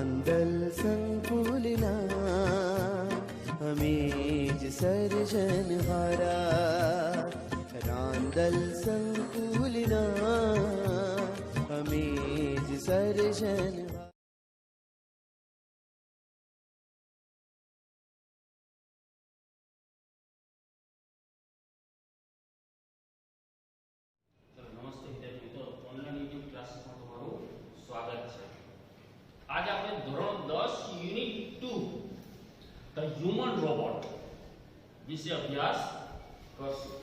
રાંદલ સંકુલના અમે જ સર્જનહારા, રાંદલ સંકુલના અમે જ સર્જનહારા. आज આપણે ધોરણ 10 યુનિટ 2 ધ હ્યુમન રોબોટ વિશે અભ્યાસ કરશું.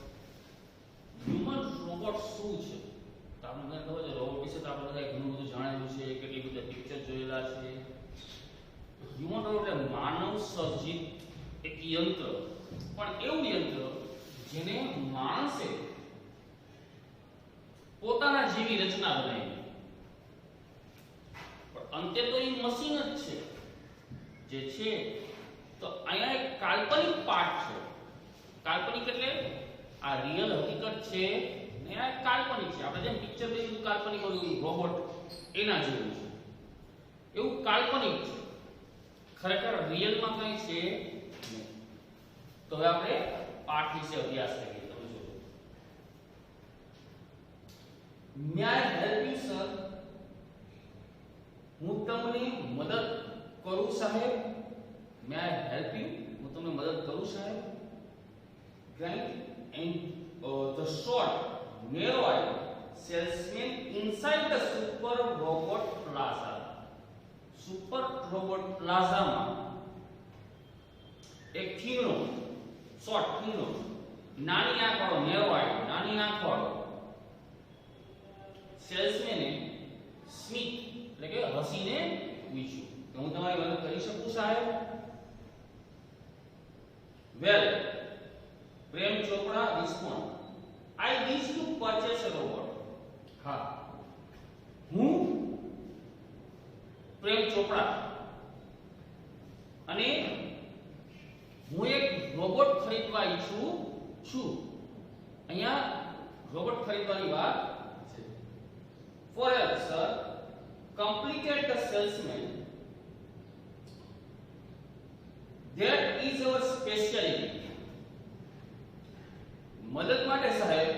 હ્યુમન રોબોટ શું છે? તો આપણે ખબર છે રોબોટ વિશે તો આપણે બધા ઘણું બધું જાણેલું છે, કેટલી બધા પિક્ચર જોયેલા છે. હ્યુમન રોબોટ એટલે માનવ સર્જિત એક યંત્ર, પણ એવું યંત્ર જેને માણસે પોતાના જેવી રચના બનાવી. અંતે તો એ મશીન જ છે જે છે. તો અહીંયા એક કાલ્પનિક પાર્ટ છે. કાલ્પનિક એટલે આ રિયલ હકીકત છે ને આ કાલ્પનિક છે. આપણે જેમ પિક્ચર જોયું કાલ્પનિક હોય રોબોટ એના જેવું છે, એવું કાલ્પનિક છે. ખરેખર રિયલમાં કંઈ છે નહીં. તો હવે આપણે પાઠ વિશે અભ્યાસ કરીએ. તમે જોજો. May I help you sir? હું તમને મદદ કરું સાહેબ? May I help you? હું તમને મદદ કરું સાહેબ? Right. And the short narrow eyed salesman inside the super robot plaza. Super robot પ્લાઝામાં એક ખીણો, શોર્ટ ખીણો, નાની આંખવાળો, narrow eyed નાની આંખવાળો સેલ્સમેને સ્મિત એટલે કે હસીને પૂછ્યું કે હું તમારી મદદ કરી શકું સાહેબ? વેલ, પ્રેમ ચોપડા રિસ્પોન્ડ, આઈ વિશ ટુ પરચેસ અ રોબોટ. હા, હું પ્રેમ ચોપડા અને હું એક રોબોટ ખરીદવા ઈચ્છું છું. અહીંયા રોબોટ ખરીદવાની વાત છે. For help sir, completed the salesman, that is our specialty. મદદ માટે સાહેબ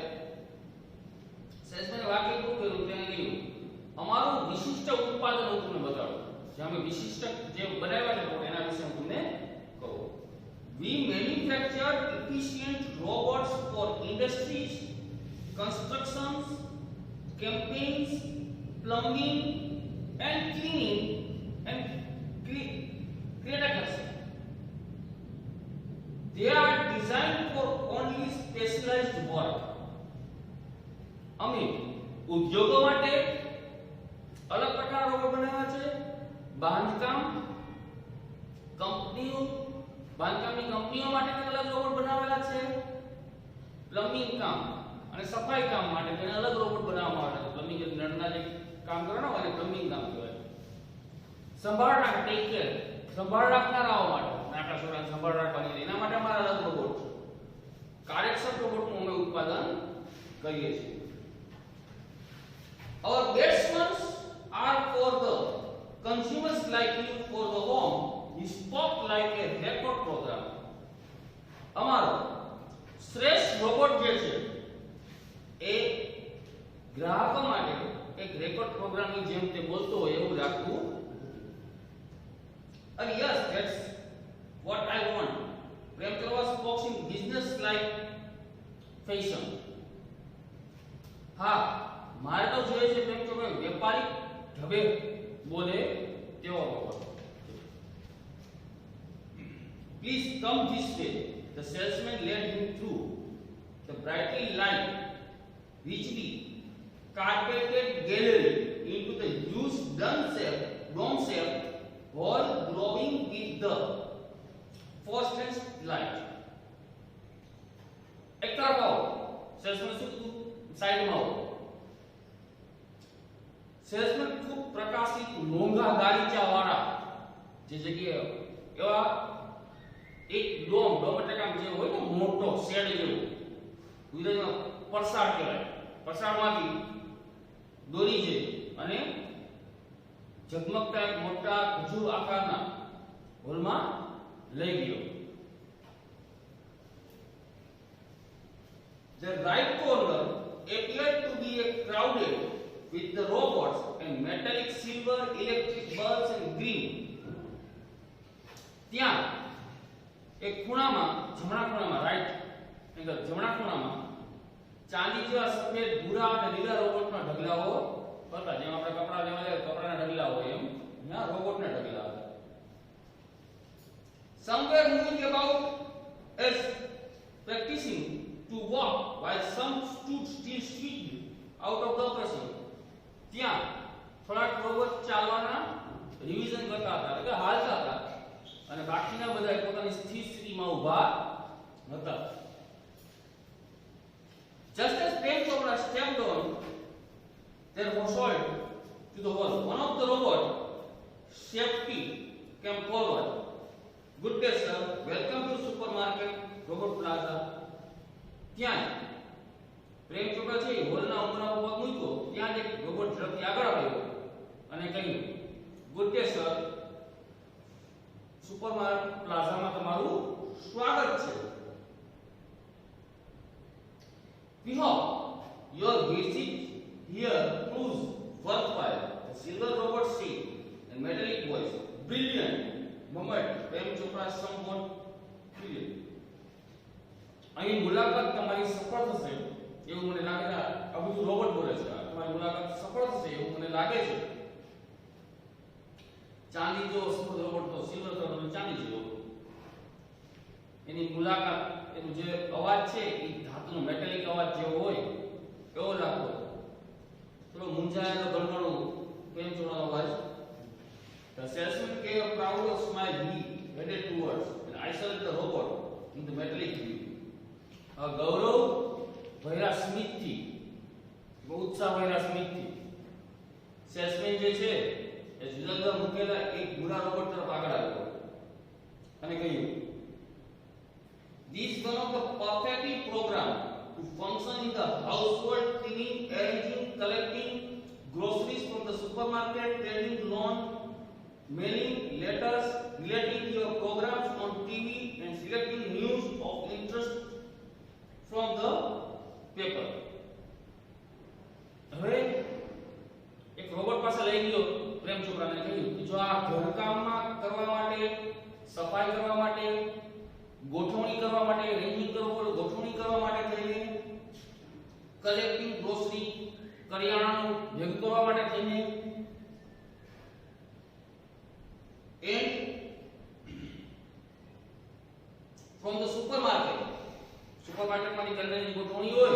સેલ્સમેન વાક્ય પૂરું કર્યું. તેને કહ્યું અમારું વિશિષ્ટ ઉત્પાદન હું તમને બતાડું. જે અમે વિશિષ્ટ જે બનાવ્યા છે એના વિશે હું તમને કહું. We manufacture efficient robots for industries, constructions, campaigns, plumbing and cleaning and creators. They are designed for only specialized work. અમે ઉદ્યોગો માટે અલગ પ્રકારના રોબોટ બનાવ્યા છે. બાંધકામ કંપનીઓ, બાંધકામની કંપનીઓ માટે અલગ રોબોટ બનાવેલા છે. પ્લમ્બિંગ કામ અને સફાઈ કામ માટે તેને અલગ રોબોટ બનાવવામાં આવે છે. પ્લમ્બિંગ એટલે નળના જે કામ કરવાનો હોય પ્લમ્બિંગ કામ કહેવાય. સંભાળ રાખ, ટેક કેર, સંભાળ રાખનારાઓ માટે, નાના છોકરાને સંભાળ રાખવાની એના માટે અમારા અલગ રોબોટ છે. કાર્યક્ષમ રોબોટનું અમે ઉત્પાદન કરીએ છીએ. Our batsmen are for the consumers like you for the home. We spoke like a record program. અમારો શ્રેષ્ઠ રોબોટ જે છે એ ગ્રાહકો માટે એક રેકોર્ડ પ્રોગ્રામની જેમ તે બોલતો હોય એવું રાખવું. અને yes, that's what I want. Prem કરવા spokes in business like fashion. હા, મારે તો જોઈએ છે પ્રેમ કે વેપારી ઢબે બોલે તેવો robot. Please come this way. The salesman led him through the brightly light, richly carpeted gallery into the huge dome-shaped hall glowing with the frosted light. એક તરફ આવો, સેલ્સમેન શું સાઈડમાં આવો. સેલ્સમેન ખૂબ પ્રકાશિત મોંઘા ગાલીચા વાળા જે જગ્યાએ એવા એક ડોમ એટલે કામ જે હોય ને મોટો શેડ જેવું, ગુજરાતીમાં પરસાળ કહેવાય. પરસાળમાંથી દોરી છે અને ઝગમગતા એક મોટા ખજૂર આકારના હોલમાં લઈ ગયો. The right corner appeared to be crowded with the robots and metallic silver electric bulbs and green. ત્યાં એક ખૂણામાં જમણા ખૂણામાં રાઈટ એંગલ જમણા ખૂણામાં ચાંદી જેવા સફેદ ભૂરા અને લીલા રોબોટના ઢગલાઓ હતા. જેમ આપણે કપડા લેવા જાય કપડાના ઢગલા હોય એમ અહીંયા રોબોટના ઢગલા હતા. Some were moving about as practicing to walk while some stood still switched out of the operation. ત્યાં થોડાક રોબોટ ચાલવાના રિવિઝન કરતા હતા એટલે કે હાલતા હતા અને બાકીના બધા પોતાની સ્થિર સ્થિતિમાં ઊભા હતા. Just as Prem Chopra stepped on their soil to the wall, one of the robot safety came forward. Good day, sir. Welcome to supermarket Robot Plaza. ત્યાં પ્રેમ ચોપરા છે હોલના ઉપરના પગ મૂક્યો ત્યાં એક રોબોટ ઝડપથી આગળ આવ્યો અને કહ્યું ગુડ ડે સર સુપરમાર્કેટ પ્લાઝામાં તમારું સ્વાગત છે. We hope your visit here proves worthwhile. The silver robot said in metallic voice. Brilliant moment. Prem Chopra somewhat brilliant. અહીં મુલાકાત તમારી સફળ થશે એવું મને લાગે છે. આ બધું રોબોટ બોલે છે. તમારી મુલાકાત સફળ થશે એવું મને લાગે છે. ચાંદી જો સફેદ રોબોટ તો સિલ્વર તો ચાંદી જેવો એની મુલાકાત એનો જે અવાજ છે એ ધાતુનો મેટાલિક અવાજ જેવો હોય એવો લાગતો. થોડો મૂંઝાયેલો ગણગણો પ્રેમ ચોપરાનો અવાજ. The salesman gave a proud smile. He headed towards and isolated the robot in the metallic view. ગૌરવ ભૈરા સ્મિતથી બહુ ઉત્સાહ ભૈરા સ્મિતથી સેલ્સમેન જે છે એ જુદા જુદા મૂકેલા એક ભૂરા રોબોટ તરફ આગળ આવ્યો અને કહ્યું This is one of the perfectly programmed to function in the household, cleaning, arranging, collecting groceries from the supermarket, trading loan, mailing letters, relating to your programs on TV and selecting news of interest from the paper. હવે એક robot પાસે લઈ ગયો પ્રેમ ચોપરાને કહ્યું કે જો આ ઘરકામમાં કરવા માટે સફાઈ કરવા માટે ગોઠવણી કરવા માટે રેન્જિંગ કરવું પડે ગોઠવણી કરવા માટે થઈને કલેક્ટિંગ ગ્રોસરી કરિયાણાનું ભેગું કરવા માટે થઈને and from the supermarket સુપરમાર્કેટમાંથી કરિયાણાની ગોઠવણી હોય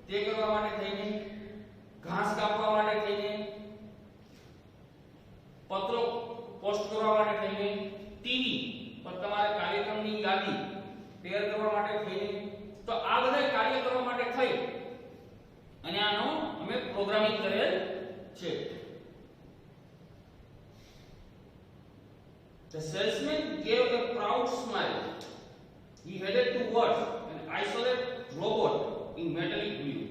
તે કરવા માટે થઈને ઘાસ કાપવા માટે થઈને પત્રો પોસ્ટ કરવા માટે થઈને ટીવી પર તમારા કાર્યક્રમની યાદી તૈયાર કરવા માટે થઈને તો આ બધા કાર્ય કરવા માટે થઈ અને આનો અમે પ્રોગ્રામિંગ કરેલ છે. The salesman gave a proud smile. He headed towards an isolated robot in metallic blue.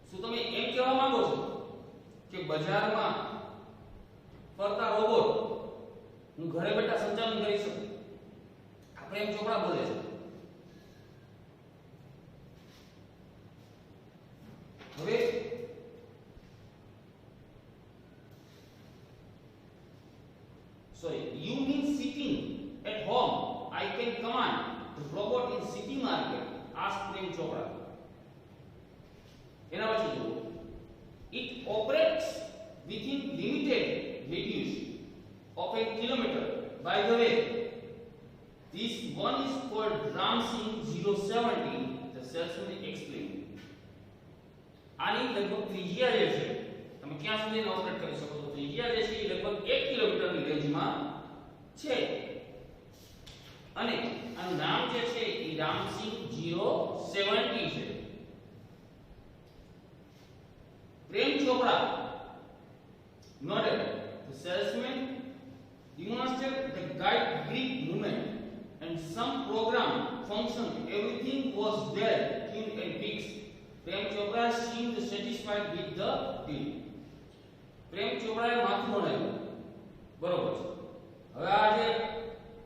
શું તમે એમ કહેવા માંગો છો કે બજારમાં ફરતા રોબોટ હું ઘરે બેઠા સંચાલન કરી શકું? આપણે એમ ચોપડા બોલે છે. હવે you mean sitting at home? I can command the robot in city market. Asked Prem Chopra. એના પછી જુઓ it operates within limited radius of a kilometer. By the way, this one is called Ramsing 070. The salesman explained. આની લગભગ ત્રિજ્યા જે છે તમે ક્યાં સુધી ઓપરેટ કરી શકો છો ત્રિજ્યા જે છે એ લગભગ 1 કિલોમીટરની રેન્જમાં છે અને આનું નામ જે છે એ રામસિંગ 070 છે. Prem Chopra nodded. The salesman demonstrated the guide grip movement and some program function. Everything was there, tuned and fixed. Prem Chopra seemed satisfied with the deal. પ્રેમ ચોપડાએ માથું બનાવ્યું, બરોબર છે. હવે આ જે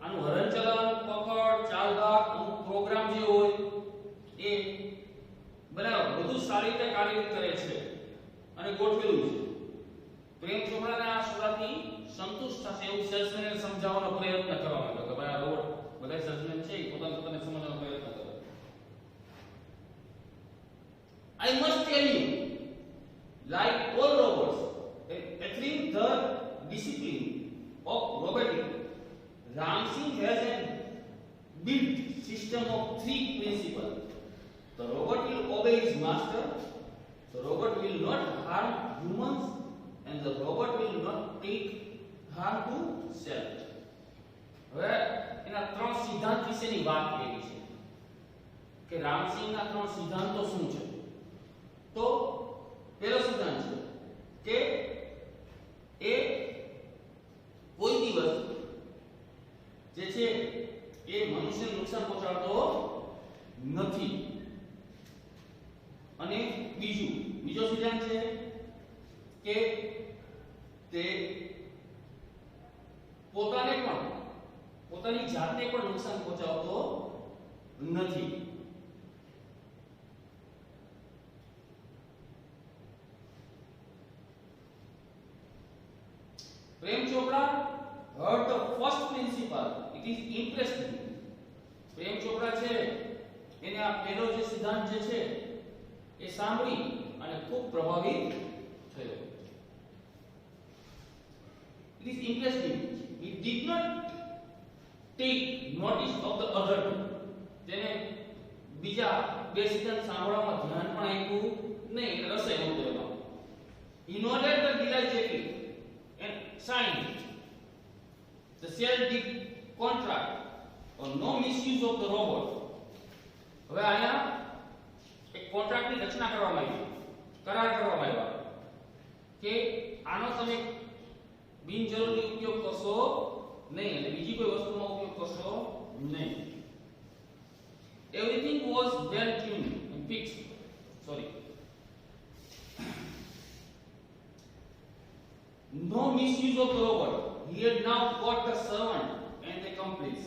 આનું હલનચલન, પકડ, ચાલભાગ, અમુક પ્રોગ્રામ જે હોય એ બરાબર બધું સારી રીતે કાર્યરત કરે છે અને ગોઠવેલું છે. પ્રેમ ચોપડાને આ સલાહથી સંતુષ્ટ થશે એવું સેલ્સમેનને સમજાવવાનો પ્રયત્ન કરવામાં આવ્યો કે ભાઈ આ રોબોટ બધા સેલ્સમેન છે એ પોતાને સમજવાનો પ્રયત્ન કરે. I must tell you, like all robots, adhering the discipline of robotics, Ramsing has a built system of 3 principles. The robot will obey his master, the robot will not harm humans, and the robot will not take harm to self. હવે એના 3 સિદ્ધાંત વિશેની વાત કરી છે કે રામસિંહના 3 સિદ્ધાંતો શું છે. તો પહેલો સિદ્ધાંત છે કે એ કોઈ દિવસ જે છે એ મનુષ્યને નુકસાન પહોંચાડતો નથી. અને બીજો સિદ્ધાંત છે કે તે પોતાની જાતને પણ નુકસાન પહોંચાડતો નથી. પ્રેમ ચોપડા heard the first principle. It is interesting. પ્રેમ ચોપડા છે એને આ પહેલો જે સિદ્ધાંત જે છે એ સાંભળી અને ખૂબ પ્રભાવિત થયો. It is interesting. He did not take notice of the other two. તેને બીજા બે સિદ્ધાંત સાંભળવામાં ધ્યાન પણ આપ્યું નહીં, એટલે રસાઈ નહોતો એમાં. He noted the delay checking and signed the sale deed contract or no misuse of the robot. હવે આયા એક કોન્ટ્રાક્ટની રચના કરવામાં આવી, કરાર કરવામાં આવ્યો કે આનો તમે બિનજરૂરી ઉપયોગ કરશો નહીં અને બીજી કોઈ વસ્તુનો ઉપયોગ કરશો નહીં. Everything was well tuned and fixed. Sorry. No misuse of the robot. He had now got the servant and the complice.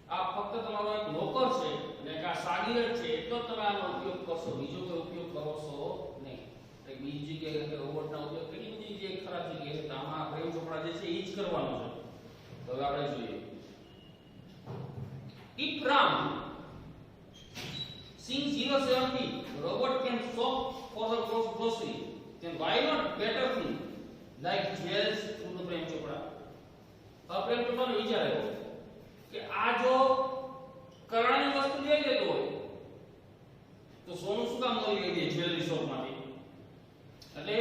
આ ફક્ત તમારો એક નોકર છે અને એક આ શાગીરદ છે એટલો તમે આનો ઉપયોગ કરશો, બીજો કોઈ ઉપયોગ કરશો નહીં. એક બીજી જગ્યાએ કે રોબોટનો ઉપયોગ કેટલી બધી જે ખરાબ જગ્યાએ છે, આમાં પ્રેમ ચોપડા જે છે એ જ કરવાનો છે. તો હવે આપણે જોઈએ. If Ram Singh 070 robot can shop for the grocery, then why not better thing like jewels through the પ્રેમ ચોપડા? પ્રેમ ચોપડાનો વિચાર આવ્યો કે આ જો કરવાની વસ્તુ લઈ લેતો હોય તો સોનું શું કામ લઈ લે જ્વેલરી શોપ માંથી? એટલે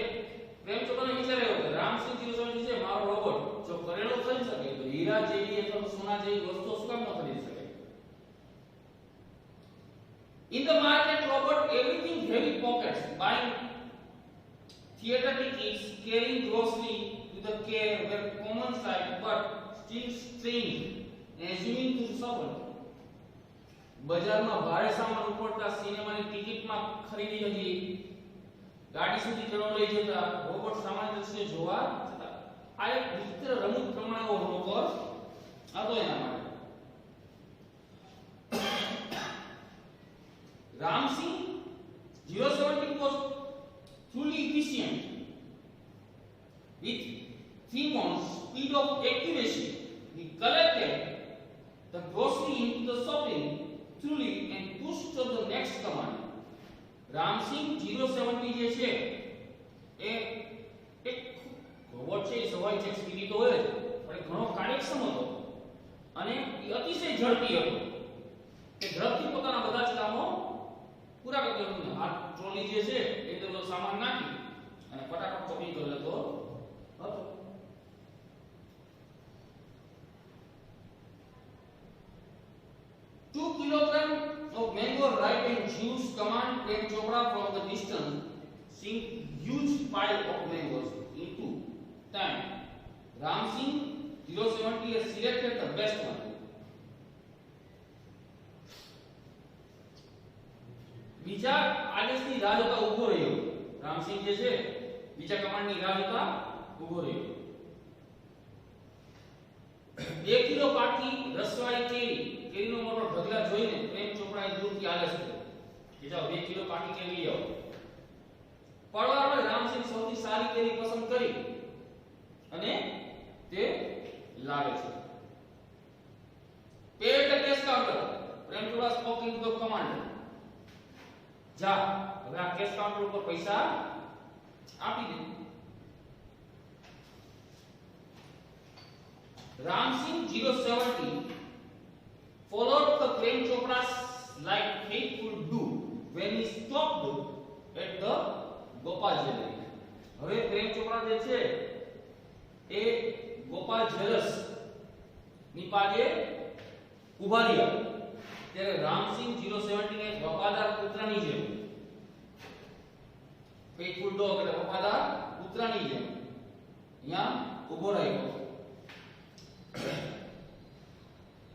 પ્રેમ ચોપડાનો વિચાર આવ્યો કે રામસિંહ 070 છે મારો રોબોટ જો કરેલો ખરીદી શકે તો હીરા જેવી અથવા સોના જેવી વસ્તુ શું કામ ન ખરીદી શકે? In the market, robot everything heavy pockets, buying theater tickets, carrying grocery to the care were common sight, but still strange, assuming to suffer. બજારમાં ભારે સામાન ઉપડતા, સિનેમાની ટિકિટમાં ખરીદી હતી, ગાડી સુધી ઘણો લઈ જતા, રોબોટ સામાન્ય દ્રશ્ય જોવા જતા. આ એક વિચિત્ર રમૂજ પ્રમાણેનો રોબોટ હતો એના માટે. Ramsing 070 was truly efficient. With 3 months speed of accuracy, he collected the grocery into the shopping trolley and pushed to the next command. Ramsing 070 જે છે એ એક રોબોટ છે, સ્વાભાવિક છે સ્પીડી તો હોય જ, પણ ઘણો કાર્યક્ષમ હતો અને એ અતિશય ઝડપી હતો. એ ઝડપથી પોતાના બધા જ કામો પૂરા કરતો હતો. આ ટ્રોલી જે છે એ તો સામાન નાખી અને ફટાફટ શોપિંગ કરી લેતો હતો. 2 kilograms of mango ripe and juice command Prem Chopra from the distance, seeing huge pile of mangoes into time. Ramsing 070 has selected the best one. બીજા આદેશની રાહ જોતા ઊભો રહ્યો રામસિંહ જે છે બીજા કમાન્ડની રાહ જોતા ઊભો રહ્યો. 2 કિલો પાકી રસવાળી કેરીનો મોટો ઢગલા જોઈને પ્રેમ ચોપડાએ દૂરથી આલસ કર્યો કે જાઓ 2 કિલો પાકી કેરી લઈ આવો. પડવાળો રામસિંહ સૌથી સારી કેરી પસંદ કરી અને તે લાવે છે. Pay the cash counter. Prem Chopra spoke in the command. જા હવે આ કેશ કાઉન્ટર ઉપર પૈસા આપી દે. Ramsingh 070 followed the Prem Chopra's like faithful do when he stopped at the Gopal Jewelry. હવે પ્રેમ ચોપડા જે છે એ ગોપાલ જ્વેલર્સ ની પાસે ઉભા રહ્યા ત્યારે રામસિંહ 070 ને વફાદાર પુત્રની જેમ ફેથફુલ ડોગ એટલે વફાદાર પુત્રની જેમ અહીંયા ઉભો રહ્યો.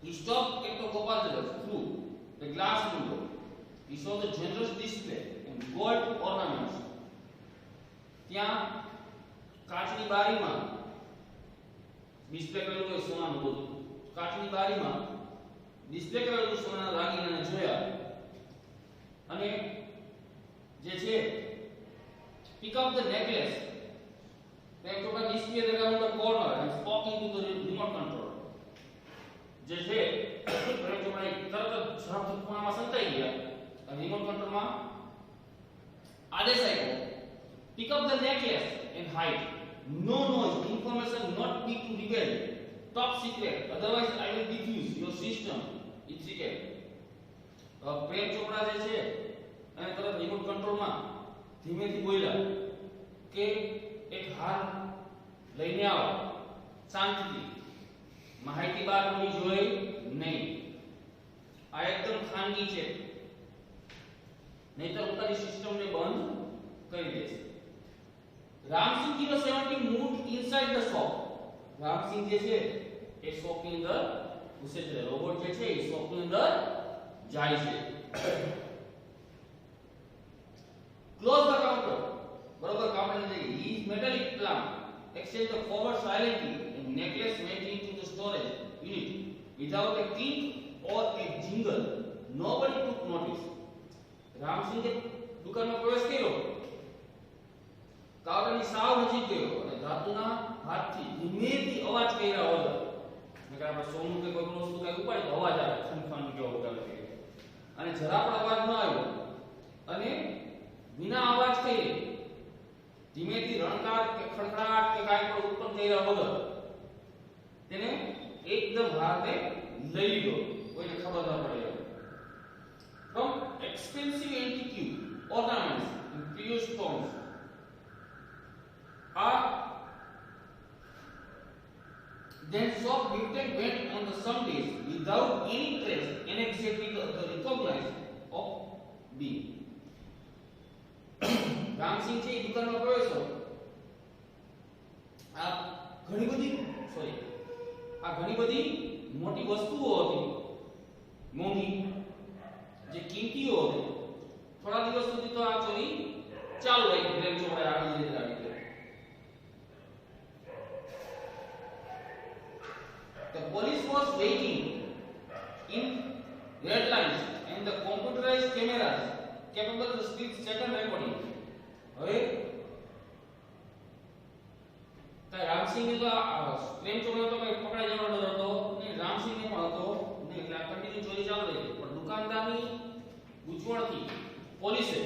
He stopped at the Gopal Jewelers through the glass window. He saw the generous display and gold ornaments. ત્યાં કાચની બારીમાં ડિસ્પ્લે કરેલું હોય સોનાનું બધું. કાચની બારીમાં ડિસ્પ્લે કરેલું સોનાના દાગીનાને જોયા અને જે છે pick up the necklace. Then took a display around the corner and spoke into the remote control. જે છે પ્રેમ ચોપડા તરત જ ઝડપથી ખૂણામાં સંતાઈ ગયા અને રિમોટ કંટ્રોલમાં આદેશ આવ્યો pick up the necklace and hide. No noise, information not be to reveal. Top secret, otherwise I will diffuse your system. It's secret. પ્રેમ ચોપડા જે છે અને તરત રિમોટ કંટ્રોલમાં ધીમેથી બોલ્યા કે એક હાર લઈને આવો શાંતિથી. માહિતી બહાર કોઈ જોઈ નહીં. આ એકદમ ખાનગી છે નહીતર ઉતારી સિસ્ટમને બંધ કરી દેશે. Ramsinh 070 moved inside the shop. Ramsinh જે છે એ શોપની અંદર ઘૂસે છે. રોબોટ જે છે એ શોપની અંદર જાય છે. Close the counter. બરોબર કાઉન્ટર ને his metallic plant exchange the forward silently and necklace went into the storage unit without a clink or a jingle. Nobody took notice. રામસિંહે દુકાનમાં પ્રવેશ કર્યો. કાઉન્ટરની સાવ નજીક ગયો અને ધાતુના હાથથી ધીમેથી અવાજ કર્યા વગર નકર આપણે સોનું કે કોઈ પણ વસ્તુ કઈ ઉપાડી તો અવાજ આવે ખનખન કેવો વગાડે અને જરા પણ અવાજ ન આવ્યો અને વિના અવાજ કરી ધીમેથી રણકાર કે ખડખડાટ કે કાંઈ પણ ઉત્પન્ન કર્યા વગર તેને એકદમ હાથે લઈ લીધો. કોઈને ખબર ન પડે. From expensive antique ornaments in precious stones. Then shop lifted went on the some days without any trace and exactly the recognized of being. Ramsinh છે એ દુકાનમાં પ્રવેશ્યો. આ ઘણી બધી મોટી વસ્તુઓ હતી મોંઘી જે કિંમતીઓ હતી. થોડા દિવસ સુધી તો આ ચોરી ચાલુ રહી. પ્રેમ ચોપડા આવી ગઈ. The police was waiting in red lines and the computerized cameras capable to split second recording. હવે રામસિંહ તો પ્રેમ ચોપડા તો કઈ પકડાઈ જવાનો ડર હતો ને રામસિંહને પણ હતો ને એટલે આ કન્ટિન્યુ ચોરી ચાલુ રહી. પણ દુકાનદારની ગૂંચવણથી પોલીસે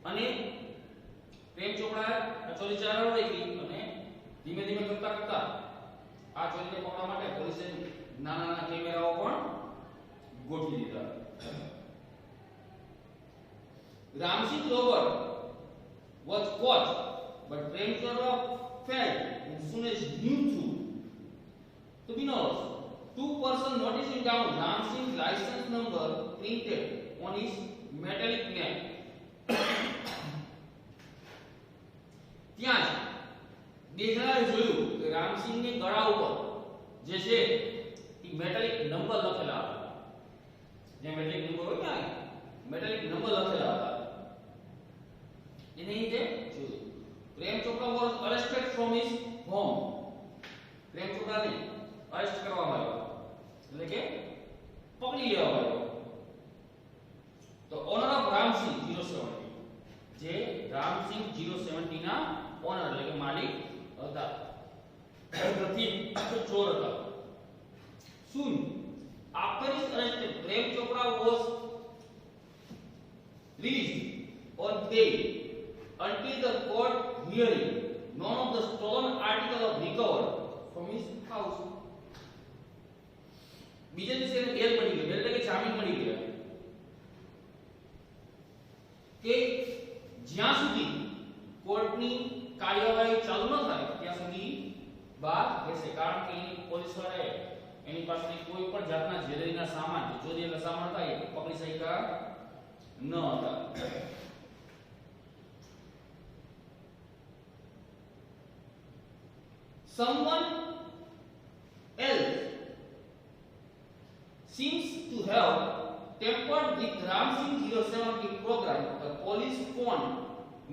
અને પ્રેમ ચોપડા ચોરી ચાલુ રહી અને ધીમે ધીમે કરતા કરતા આ ચોરીને પકડવા માટે પોલીસે નાના નાના કેમેરાઓ પણ ગોઠવી દીધા. Ramsingh robot was caught, but Prem Chopra fell as soon as knew through. To be known, two persons noticing down Ramsingh's license number printed on his metallic neck. ત્યાં જ બે જણાએ જોયું કે રામસિંહની ગળા ઉપર જે છે એ મેટાલિક નંબર લખેલા હતા. જે મેટાલિક નંબર હોય ને મેટાલિક નંબર લખેલા હતા. was arrested from his home. Prem ચોપરાને અરેસ્ટ કરવામાં આવ્યો એટલે કે પકડી લેવામાં આવ્યો. તો ઓનર ઓફ રામસિંહ 070 જે રામસિંહ 070 ના ઓનર એટલે કે માલિક હતા. પ્રથિક ચોર હતા. Soon after his arrest, Prem Chopra was released on bail until the court hearing. None of the stolen articles were recovered from his house. બીજે દિવસે એને બેલ મળી ગઈ, બેલ એટલે કે જામીન મળી ગયા કે જ્યાં સુધી કોર્ટની કાર્યવાહી ચાલુ ન થાય ત્યાં સુધી બહાર રહેશે. કારણ કે પોલીસ વાળાએ એની પાસે કોઈ પણ જાતના જ્વેલરીના સામાન ચોરીના સામાન હતા એ પકડી શક્યા ન હતા. Someone else seems to have tampered with Ramsingh 070 program. The police phoned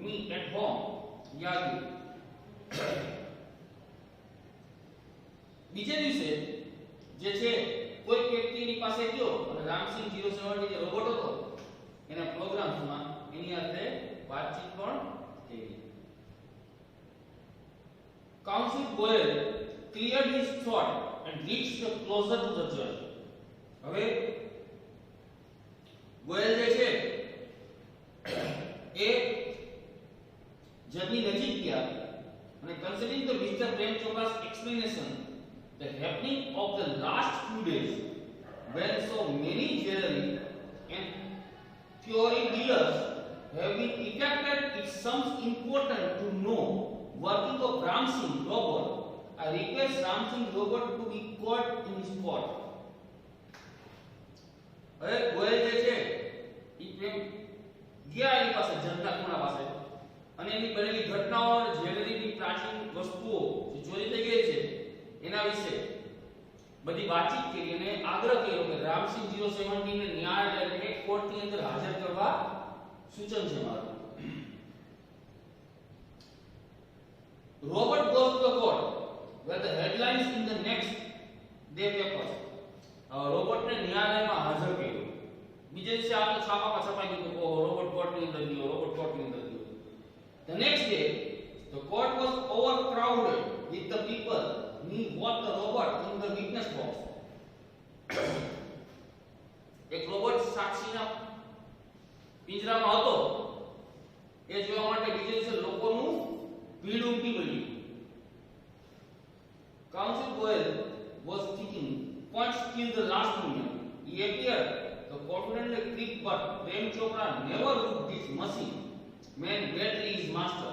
me at home. Yagi. બીજે દિવસે જે છે કોઈ વ્યક્તિની પાસે ગયો અને રામસિંહ 070 જે રોબોટ હતો એના પ્રોગ્રામ્સમાં એની સાથે વાતચીત પણ થઈ. Council Goyal cleared his thought and reached closer to the judge. હવે ગોયલ જે છે એ જજની નજીક ગયા અને considering the Mr. Prem Chopra's explanation, the happening of the last few days when so many jewelry and theory dealers have been affected, it seems important to know working of Ramsingh robot. I request Ramsingh robot to be caught in his court. હવે ગોયલ જે છે ઈ પ્રેમ ગયા એની પાસે જનતા કોના પાસે અને એની બનેલી ઘટનાઓ અને જ્વેલરીની પ્રાચીન વસ્તુઓ જે ચોરી થઈ ગઈ છે એના વિશે બધી વાતચીત કરી અને આગ્રહ કર્યો કે રામસિંહ 070 ને ન્યાયાલય એટલે કે કોર્ટની અંદર હાજર કરવા સૂચન છે મારું. Robert goes to the court where the headlines in the next day papers. રોબોટને ન્યાયાલયમાં હાજર કર્યો. બીજે દિવસે આ તો છાપામાં છપાઈ ગયું કે રોબોટ કોર્ટની અંદર ગયો, રોબોટ કોર્ટની અંદર ગયો. The next day the court was overcrowded with the people. He watched the robot in the witness box. એક રોબોટ સાક્ષીના પિંજરામાં હતો એ જોવા માટે બીજે દિવસે લોકોનું ભીડ ઉમટી પડી. Counsel Goyal was thinking points till the last moment. He appeared the confidently quick, but Prem Chopra never looked this machine man badly his master.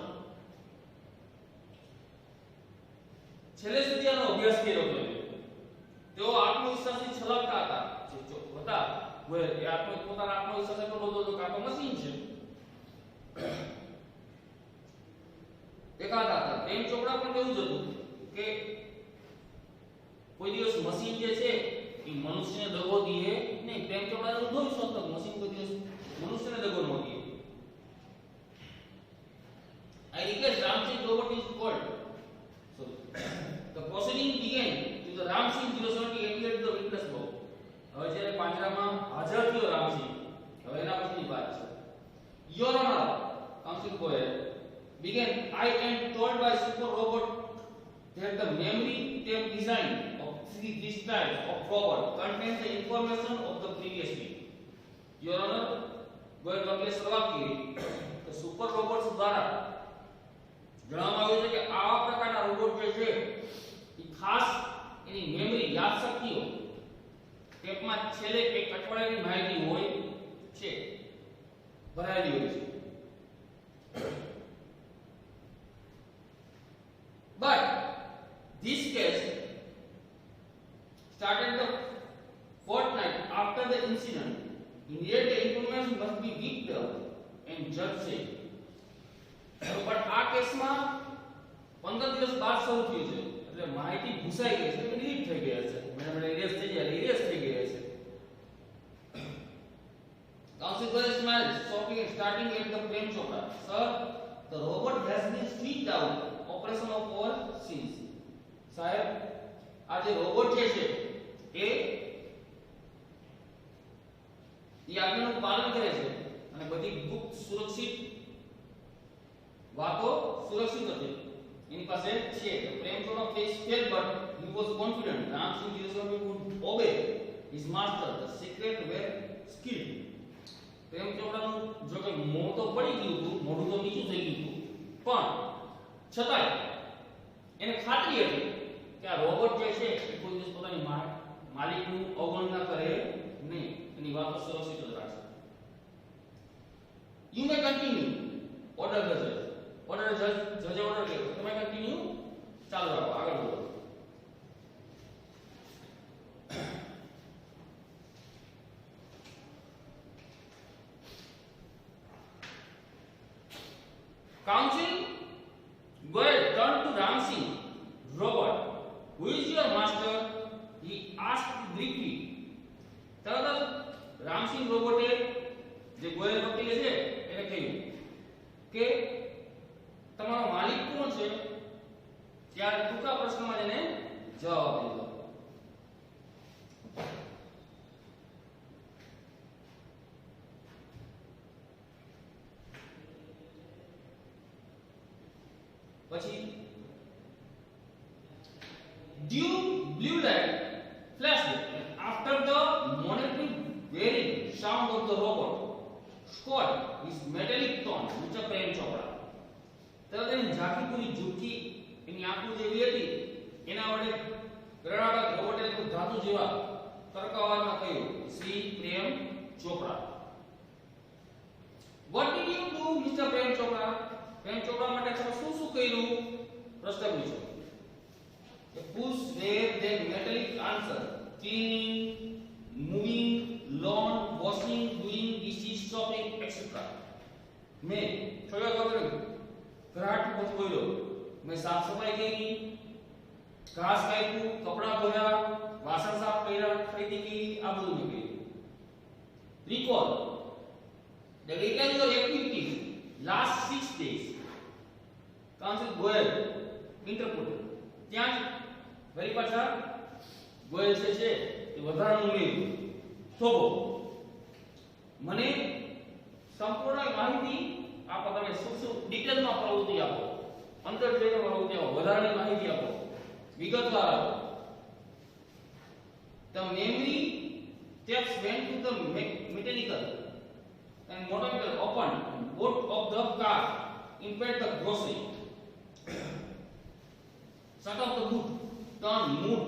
છેલ્લે સુધી આનો અભ્યાસ કર્યો હતો. તેઓ આત્મવિશ્વાસથી છલકતા હતા. જે હતા ગોયલ એ પોતાના આત્મવિશ્વાસ એટલો બધો હતો કે આ તો મશીન છે. દેખાતા હતા. પ્રેમ ચોપડા પણ એવું જ હતું કે કોઈ દિવસ મશીન જે છે એ મનુષ્યને દગો દીએ નહીં. પ્રેમ ચોપડા ઊંધો વિશ્વાસ હતો મશીન કોઈ દિવસ મનુષ્યને દગો ન દીએ. I request Ramsingh robot is called. So the proceeding began with the Ramsingh 070 appeared to the witness box. હવે જ્યારે પાંજરામાં હાજર થયો રામસિંહ, હવે એના પછીની વાત છે. Your Honor, Counsel Goyal began, I am told by super robot that the memory tape design of this type of robot contains the information of the previous week. Your Honor, Goyal વકીલે શરૂઆત કરી કે super robots દ્વારા જણાવવામાં આવ્યું છે કે આવા પ્રકારના રોબોટ જે છે એ ખાસ એની મેમરી યાદશક્તિઓ ટેપમાં છેલ્લે એક અઠવાડિયાની માહિતી હોય છે ભરાયેલી હોય છે. But this case started the fortnight after the incident. Immediately information must be leaked and judge said. But આ કેસમાં 15 દિવસ બાદ શરૂ થયું છે એટલે માહિતી ભૂસાઈ ગઈ છે કે ડિલીટ થઈ ગયા છે. મને ઇરેઝ થઈ ગયા છે. Counsel Goyal smiled, stopping and starting at the Prem Chopra. Sir, The robot has been switched out operation of all scenes. સાહેબ આ જે રોબોટ છે એ આજ્ઞાનું પાલન કરે છે અને બધી ગુપ્ત સુરક્ષિત વાતો સુરક્ષિત હતી એની પાસે છે. પ્રેમ ચોપડા face fail but he was confident Ram Singh Jerusalem would obey his master. The secret were skilled. પ્રેમ ચોપડાનું જો કે મોં તો પડી ગયું હતું, મોઢું તો નીચું થઈ ગયું હતું, પણ છતાંય એને ખાતરી હતી કે આ રોબોટ જે છે એ કોઈ દિવસ પોતાની માલિકનું અવગણના કરે નહીં, એની વાતો સુરક્ષિત જ રાખશે. You may continue. Order the judge. Order the judge. Judge order કર્યો. તમે કન્ટિન્યુ ચાલુ રાખો, આગળ બોલો. Counsel Goel turned to Ram Singh. Robert, who is your master? He asked briefly. તરત રામ સિંહ રોબોટે જે ગોયલ વકીલે છે એને કહ્યું કે તમારો માલિક કોણ છે? ત્યારે ટૂંકા પ્રશ્નમાં એને જવાબ દીધો. પછી due blue light flashed after the monotone whirring sound of the robot scored his metallic tone. ઊંચા પ્રેમ ચોપડા તરત એને ઝાંકી પૂરી ઝૂકી એની આંખો જેવી હતી એના વડે ગ્રણાટક રોબોટે ધાતુ જેવા તર્ક અવાજમાં કહ્યું, શ્રી પ્રેમ ચોપડા. What did you do, Mr. પ્રેમ ચોપડા? પ્રેમ ચોપડા માટે તમે શું કર્યું? પ્રશ્ન પૂછ્યો. A push there then metallic answer. Cleaning, moving, lawn, washing, doing dishes, shopping, etc. मैं छोटा करो घराट कुछ बोलो. मैं साफ सफाई की, घास काटू, कपड़ा धोया, वासन साफ કર્યા, ખરીદી की, આ બધું મેં કર્યું. Recall the details of activities last 6 days. Counsel Goel interpreted. ત્યાં વળી પાછા ગોયલ છે એ વધારાનું ઉમેર્યું. થોભો મને સંપૂર્ણ માહિતી આપો, તમે શું ડિટેલમાં પ્રવૃત્તિ આપો, અંદર જઈને પ્રવૃત્તિ આપો, વધારાની માહિતી આપો, વિગતવાર આપો. The memory taps went to the mechanical and motor opened boot of the car, impaired the grocery. Shut off the boot, turn, move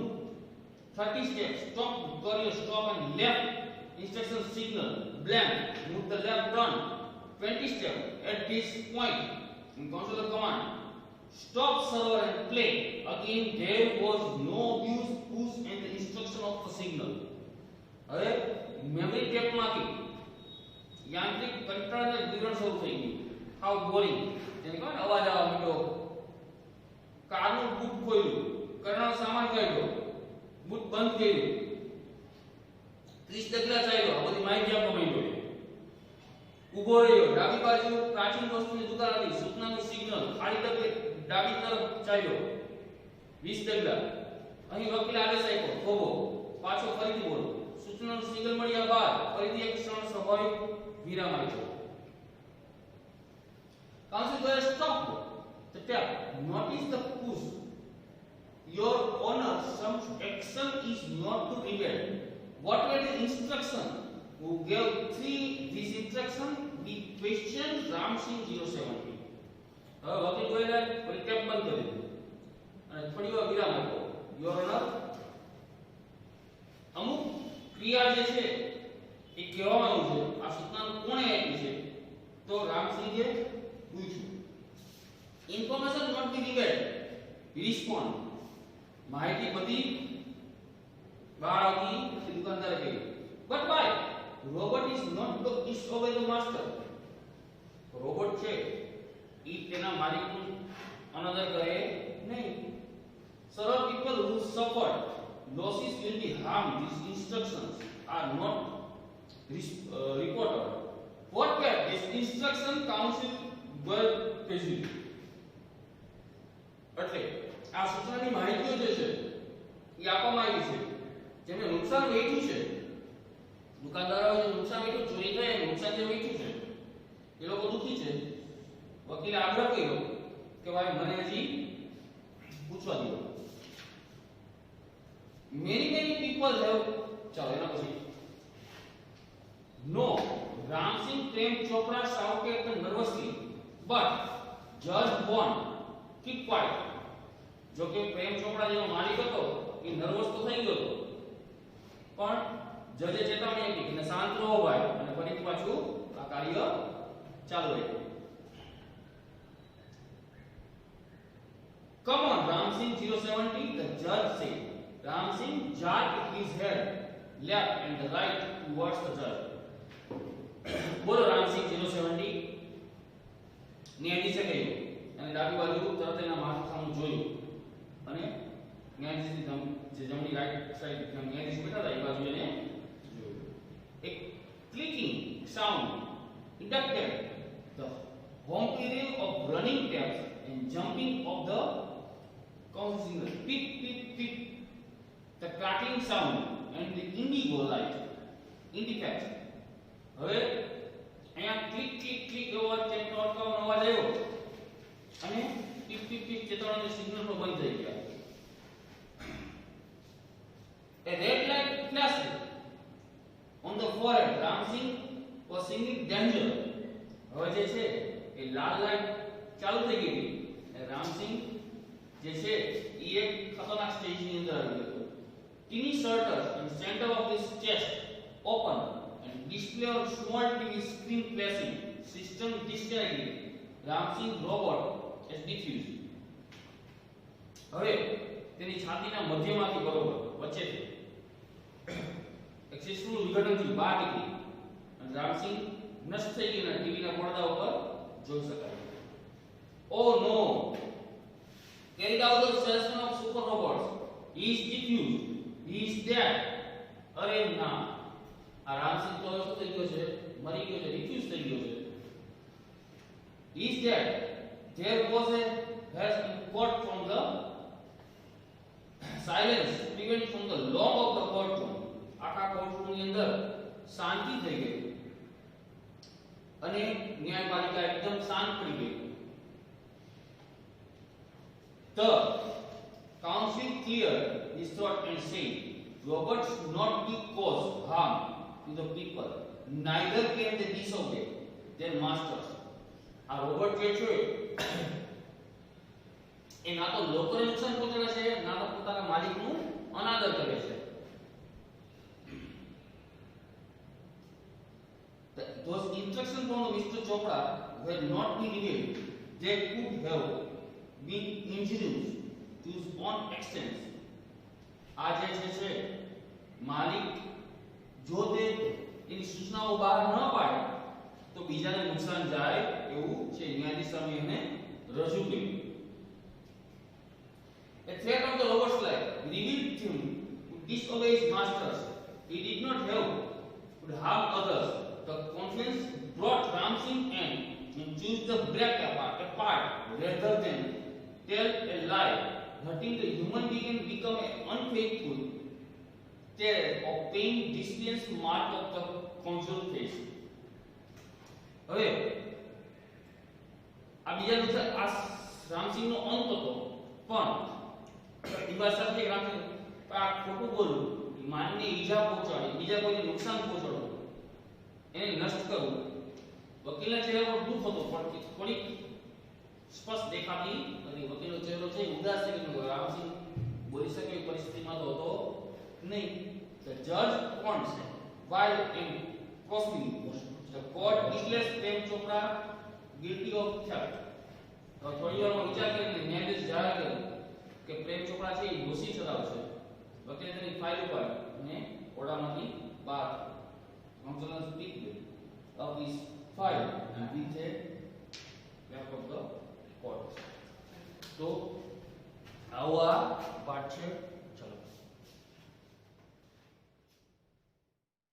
30 steps, stop, courier, stop and left, instruction signal, blank, move the left turn, 20 steps, at this point, in console the command, stop server and play, again there was no use, push and the instruction of the signal. હવે memory tape માંથી યાંત્રિક controller વિવરણ શરૂ થઈ ગયું. How boring, જેને કહે અવાજ આવવા માંડ્યો, કારનું બૂટ ખોલ્યું, કરવાનો સામાન કાઢ્યો, બૂટ બંધ કર્યું, 30 ડગલા ચાલ્યો, આ બધી માહિતી આપવા માંડ્યો. ઊભો રહ્યો, ડાબી બાજુ પ્રાચીન વસ્તુની દુકાન હતી, સૂચનાનું સિગ્નલ, ખાલી ડગલે ડાબી તરફ ચાલ્યો, 20 ડગલા. અહીં વકીલ આદેશ આપ્યો, થોભો, પાછો ફરીથી બોલો. સૂચનાનું સિગ્નલ મળ્યા બાદ ફરીથી એક ક્ષણ સ્વાભાવિક વિરામ આપ્યો. Counsel Goel stopped the tap. Notice the push. Your honor, some action is not to prevent. What were the instructions? Who gave this instruction? We questioned Ram Singh 070. હવે વકીલ ગોયલે ફરી ટેપ બંધ કરી દીધું અને થોડી વાર વિરામ આપ્યો. યોર ઓનર, અમુક ક્રિયા જે છે એ કહેવામાં આવ્યું છે, આ સૂચના કોણે આપી છે? તો રામસિંહે પૂછ્યું. Information not be revealed. Respond, માહિતી બધી બહાર આવતી દુકાનદારે કહ્યું. But why? Robot is not to disobey the master. Robot છે ઈ તેના માલિકનું અનાદર કરે નહીં. Several people who suffered losses will be harmed. These instructions are not reported. What were these instructions? Counsel well passive એટલે આ સૂચનાની માહિતીઓ જે છે એ આપવામાં આવી છે જેને નુકસાન વેઠ્યું છે દુકાનદારોએ જે નુકસાન વેઠ્યું ચોરી થઈ અને નુકસાન જે વેઠ્યું છે એ લોકો દુખી છે વકીલે આગ્રહ કર્યો કે ભાઈ મને હજી પૂછવા દો many people have ચાલો એના પછી no Ramsingh Prem Chopra shouted nervously but judge Bond keep quiet જો કે પ્રેમ ચોપડા જેનો માલિક હતો એ નર્વસ તો થઈ ગયો હતો પણ જજે ચેતવણી આપી કે શાંત રહો ભાઈ અને ફરીથી પાછું આ કાર્ય ચાલુ રાખ્યું Come on Ramsingh 070 the judge said Ramsingh jerked his head left and right towards the judge બોલો Ramsingh 070 ન્યાયાધીશે કહ્યું અને ડાબી બાજુ તરત એના માથા સામે જોયું અને ન્યાયાધીશની જે જમણી રાઈટ સાઈડ ન્યાયાધીશ બેઠા હતા એ બાજુ એને જોયું એક clicking sound inducted the homecoming of running taps and jumping of the council pip pip pip the crackling sound and the indigo light indicate હવે અહીંયા ક્લિક ક્લિક ક્લિક એવો ચેતવણીનો અવાજ આવ્યો અને ટીપ ટીપ ટીપ ચેતવણીનો સિગ્નલ પણ બંધ થઈ ગયા A red light flashed on the forehead Ramsingh was singing danger હવે જે છે એ લાલ લાઈટ ચાલુ થઈ ગઈ હતી રામસિંહ જે છે એ એક ખતરનાક સ્ટેજની અંદર આવી ગયો teeny shutters in center of his chest open and display on small TV screen flashing system displaying Ramsingh robot as diffused હવે તેની છાતીના મધ્યમાંથી બરોબર વચ્ચેથી એક શિશુનું વિઘટનથી બહાર નીકળી અને રામસિંહ નષ્ટ થઈ ગયેલા ટીવીના પડદા ઉપર જોઈ શકાય Oh no carried out the salesman of super robots he is diffused he is dead અરે ના આ રામસિંહ તો શું થઈ ગયો છે મરી ગયો છે ડિફ્યુઝ થઈ ગયો છે he is dead there was a has been caught from the silence prevent from the long of the courtroom આખા કોર્ટરૂમ ની અંદર શાંતિ થઈ ગઈ અને ન્યાયપાલિકા એકદમ શાંત પડી ગઈ The council cleared his throat and said, robots should not be cause harm to the people, neither can they disobey their masters. આ રોબોટ જે છે એ ના તો લોકોને નુકસાન પહોંચાડે છે ના તો પોતાના માલિકનું અનાદર કરે છે Those instructions from Mr. Chopra were not be revealed. They could have been injurious to his own extent. આ જે છે માલિક જો તે એની સૂચનાઓ બહાર ન પાડે તો બીજાને નુકસાન જાય એવું છે ન્યાયાધીશ સામે એને રજૂ કર્યું A threat of the robot's life revealed him to disobey his masters. He did not have to harm others. The conference brought Ramsingh and choose the break apart rather than tell a lie, hurting the human being become an unfaithful tale of pain, distance, mark of the consul face. હવે આ બીજા દિવસે આ રામસિંહનો અંત હતો પણ એ વાત સાથે રામસિંહ આ ખોટું બોલવું માનને ઈજા પહોંચાડી બીજા કોઈને નુકસાન પહોંચાડવું એને નષ્ટ કરવું વકીલના ચહેરા પર દુઃખ હતો પણ થોડી સ્પષ્ટ દેખાતી નથી વકીલનો ચહેરો છે ઉદાસ થઈ ગયો રામસિંહ બોલી શકે એવી પરિસ્થિતિમાં તો હતો નહીં The judge points while in proceeding the court declares Prem Chopra guilty of theft. તો થોડી વારમાં વિચાર કરીને ન્યાયાધીશ જાહેર કર્યું કે પ્રેમ ચોપડા છે એ દોષી ઠરાવશે વકીલે તેની ફાઇલ ઉપાડી અને ઓરડામાંથી બહાર councillor speak of his file and with a back of the court. તો આવો આ પાઠ છે